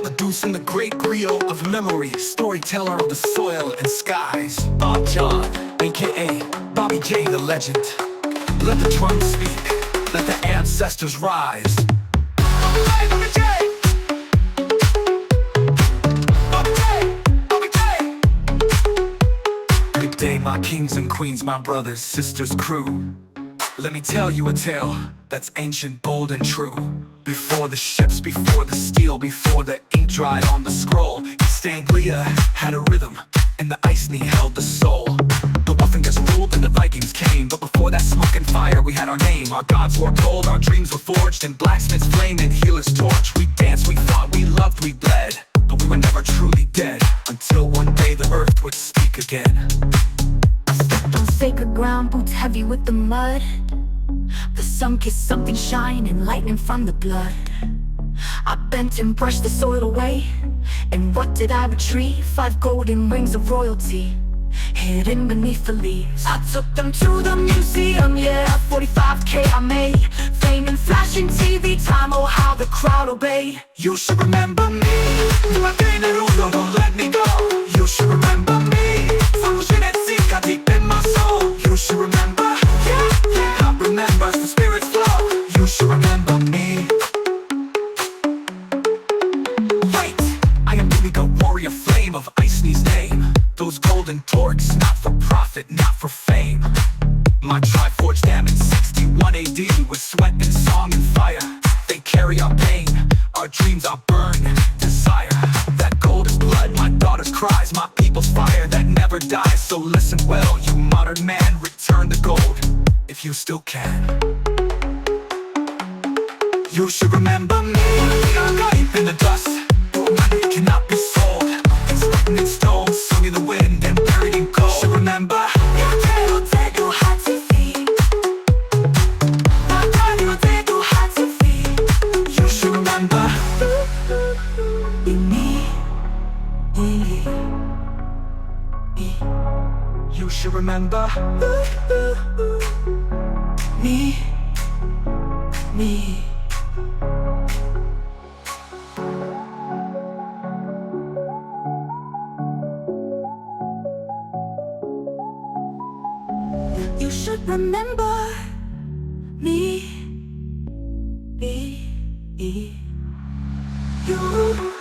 Producing the great griot of memory, storyteller of the soil and skies. Chant, aka Bobby J the legend. Let the drums speak, let the ancestors rise. Bobby J! Good day, my kings and queens, my brothers, sisters, crew. Let me tell you a tale that's ancient, bold, and true. Before the ships, before the steel, before the ink dried on the scroll, East Anglia had a rhythm, and the Iceni held the soul. The Waffingers ruled and the Vikings came, but before that smoke and fire we had our name. Our gods were told, our dreams were forged, and blacksmith's flame and healer's torch. We danced, we fought, we loved, we bled, but we were never truly dead, until one day the earth would speak again. Stepped on sacred ground, boots heavy with the mud. The sun kissed something shining, lightning from the blood. I bent and brushed the soil away, and what did I retrieve? 5 golden rings of royalty, hidden beneath the leaves. I took them to the museum, yeah, 45K I made. Fame and flashing TV time, oh how the crowd obeyed. You should remember me, don't let me go. You should remember me, deep in my soul. You should remember, yeah, God remembers the spirit's flow. You should remember me. Wait, I am Illegal warrior flame of Iceni's name. Those golden torques, not for profit, not for fame. My tribe forged them in 61 AD with sweat and song and fire. They carry our pain, our dreams, our burn, desire. That gold is blood, my daughter's cries, my people's fire that never dies. So listen well, you modern man, return the gold, if you still can. You should remember me, deep in the dust, money cannot be sold. It's written in stone, sung in the wind and buried in gold. You should remember, you should remember you should remember me. You should remember me. You